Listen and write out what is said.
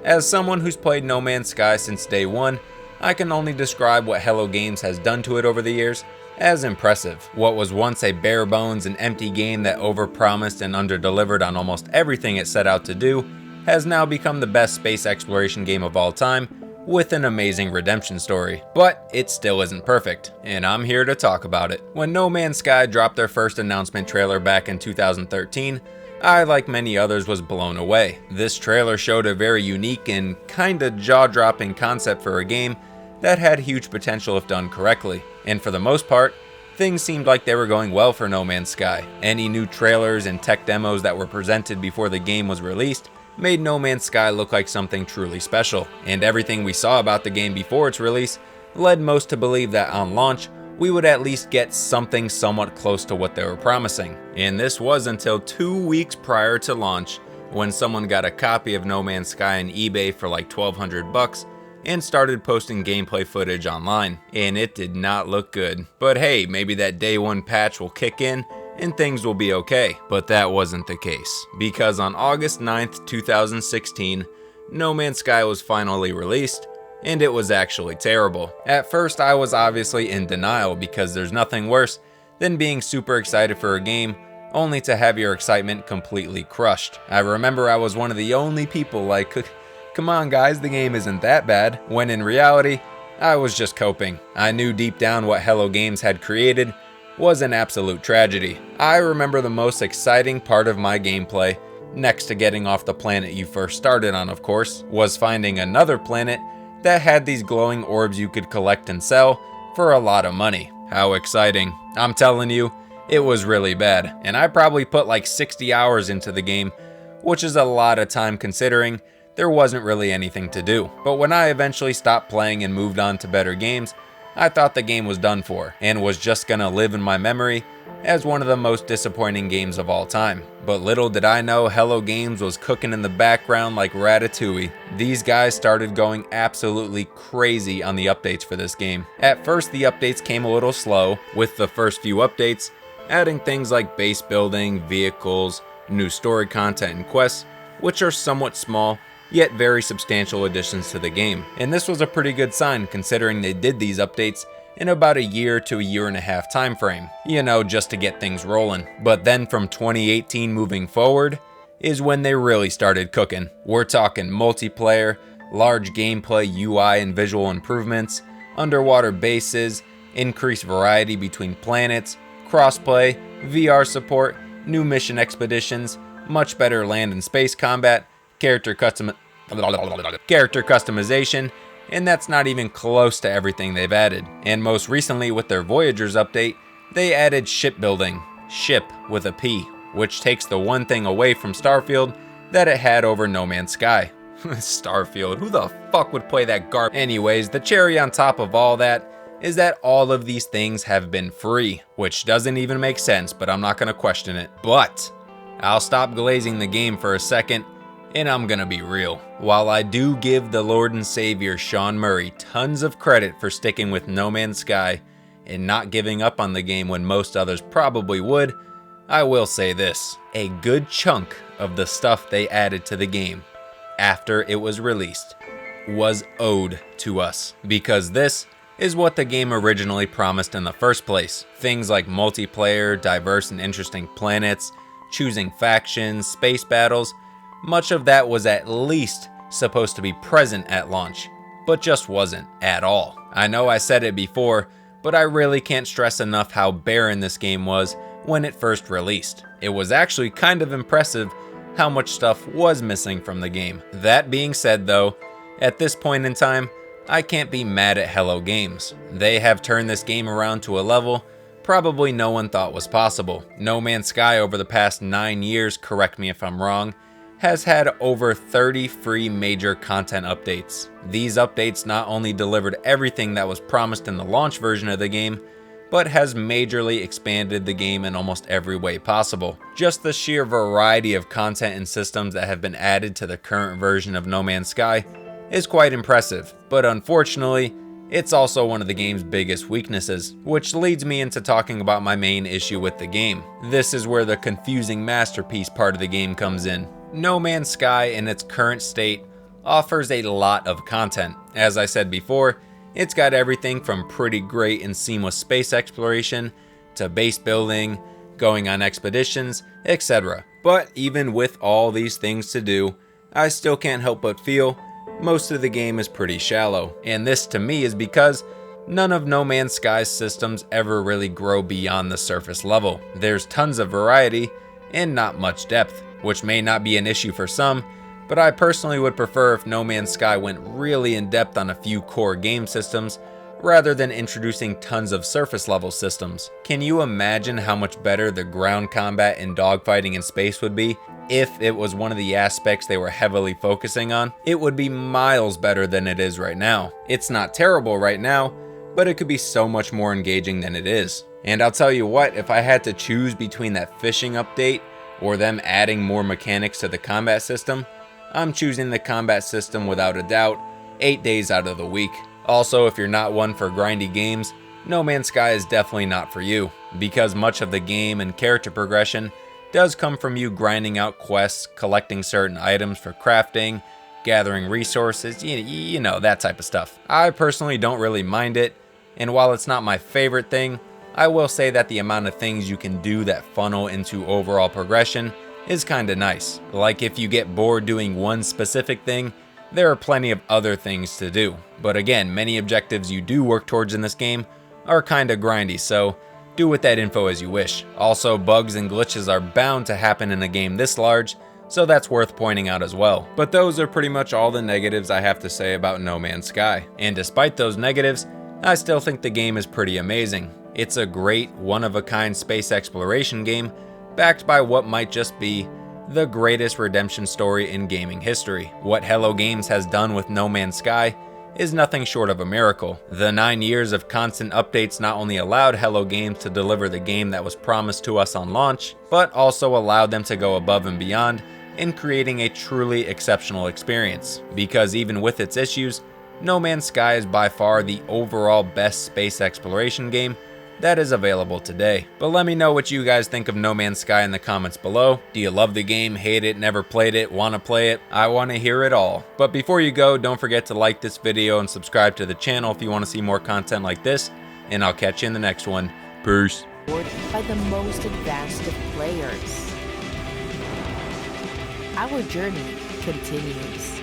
As someone who's played No Man's Sky since day one, I can only describe what Hello Games has done to it over the years as impressive. What was once a bare bones and empty game that overpromised and underdelivered on almost everything it set out to do has now become the best space exploration game of all time, with an amazing redemption story. But it still isn't perfect, and I'm here to talk about it. When No Man's Sky dropped their first announcement trailer back in 2013, I, like many others, was blown away. This trailer showed a very unique and kinda jaw-dropping concept for a game that had huge potential if done correctly. And for the most part, things seemed like they were going well for No Man's Sky. Any new trailers and tech demos that were presented before the game was released made No Man's Sky look like something truly special, and everything we saw about the game before its release led most to believe that on launch, we would at least get something somewhat close to what they were promising. And this was until 2 weeks prior to launch, when someone got a copy of No Man's Sky on eBay for like $1,200 and started posting gameplay footage online, and it did not look good. But hey, maybe that day one patch will kick in and things will be okay. But that wasn't the case, because on August 9th, 2016, No Man's Sky was finally released, and it was actually terrible. At first, I was obviously in denial, because there's nothing worse than being super excited for a game only to have your excitement completely crushed. I remember I was one of the only people like, come on guys, the game isn't that bad, when in reality, I was just coping. I knew deep down what Hello Games had created was an absolute tragedy. I remember the most exciting part of my gameplay, next to getting off the planet you first started on of course, was finding another planet that had these glowing orbs you could collect and sell for a lot of money. How exciting. I'm telling you, it was really bad, and I probably put like 60 hours into the game, which is a lot of time considering there wasn't really anything to do. But when I eventually stopped playing and moved on to better games, I thought the game was done for, and was just gonna live in my memory as one of the most disappointing games of all time. But little did I know Hello Games was cooking in the background like ratatouille. These guys started going absolutely crazy on the updates for this game. At first, the updates came a little slow, with the first few updates adding things like base building, vehicles, new story content and quests, which are somewhat small, yet very substantial additions to the game. And this was a pretty good sign considering they did these updates in about a year to a year and a half time frame, you know, just to get things rolling. But then from 2018 moving forward is when they really started cooking. We're talking multiplayer, large gameplay, UI and visual improvements, underwater bases, increased variety between planets, crossplay, VR support, new mission expeditions, much better land and space combat, character customization, and that's not even close to everything they've added. And most recently with their Voyagers update, they added shipbuilding, ship with a P, which takes the one thing away from Starfield that it had over No Man's Sky. Starfield, who the fuck would play that garbage? Anyways, the cherry on top of all that is that all of these things have been free, which doesn't even make sense, but I'm not gonna question it. But I'll stop glazing the game for a second, and I'm gonna be real. While I do give the Lord and Savior Sean Murray tons of credit for sticking with No Man's Sky and not giving up on the game when most others probably would, I will say this: a good chunk of the stuff they added to the game after it was released was owed to us, because this is what the game originally promised in the first place. Things like multiplayer, diverse and interesting planets, choosing factions, space battles, much of that was at least supposed to be present at launch, but just wasn't at all. I know I said it before, but I really can't stress enough how barren this game was when it first released. It was actually kind of impressive how much stuff was missing from the game. That being said though, at this point in time, I can't be mad at Hello Games. They have turned this game around to a level probably no one thought was possible. No Man's Sky over the past 9 years, correct me if I'm wrong, has had over 30 free major content updates. These updates not only delivered everything that was promised in the launch version of the game, but has majorly expanded the game in almost every way possible. Just the sheer variety of content and systems that have been added to the current version of No Man's Sky is quite impressive, but unfortunately, it's also one of the game's biggest weaknesses, which leads me into talking about my main issue with the game. This is where the confusing masterpiece part of the game comes in. No Man's Sky in its current state offers a lot of content. As I said before, it's got everything from pretty great and seamless space exploration to base building, going on expeditions, etc. But even with all these things to do, I still can't help but feel most of the game is pretty shallow. And this to me is because none of No Man's Sky's systems ever really grow beyond the surface level. There's tons of variety and not much depth, which may not be an issue for some, but I personally would prefer if No Man's Sky went really in depth on a few core game systems rather than introducing tons of surface level systems. Can you imagine how much better the ground combat and dogfighting in space would be if it was one of the aspects they were heavily focusing on? It would be miles better than it is right now. It's not terrible right now, but it could be so much more engaging than it is. And I'll tell you what, if I had to choose between that fishing update or them adding more mechanics to the combat system, I'm choosing the combat system without a doubt, 8 days out of the week. Also, if you're not one for grindy games, No Man's Sky is definitely not for you, because much of the game and character progression does come from you grinding out quests, collecting certain items for crafting, gathering resources, you know, that type of stuff. I personally don't really mind it, and while it's not my favorite thing, I will say that the amount of things you can do that funnel into overall progression is kinda nice. Like if you get bored doing one specific thing, there are plenty of other things to do. But again, many objectives you do work towards in this game are kinda grindy, so do with that info as you wish. Also, bugs and glitches are bound to happen in a game this large, so that's worth pointing out as well. But those are pretty much all the negatives I have to say about No Man's Sky. And despite those negatives, I still think the game is pretty amazing. It's a great, one-of-a-kind space exploration game, backed by what might just be the greatest redemption story in gaming history. What Hello Games has done with No Man's Sky is nothing short of a miracle. The 9 years of constant updates not only allowed Hello Games to deliver the game that was promised to us on launch, but also allowed them to go above and beyond in creating a truly exceptional experience. Because even with its issues, No Man's Sky is by far the overall best space exploration game that is available today. But let me know what you guys think of No Man's Sky in the comments below. Do you love the game, hate it, never played it, want to play it? I want to hear it all. But before you go, don't forget to like this video and subscribe to the channel if you want to see more content like this, and I'll catch you in the next one. Peace. By the most advanced of players. Our journey continues.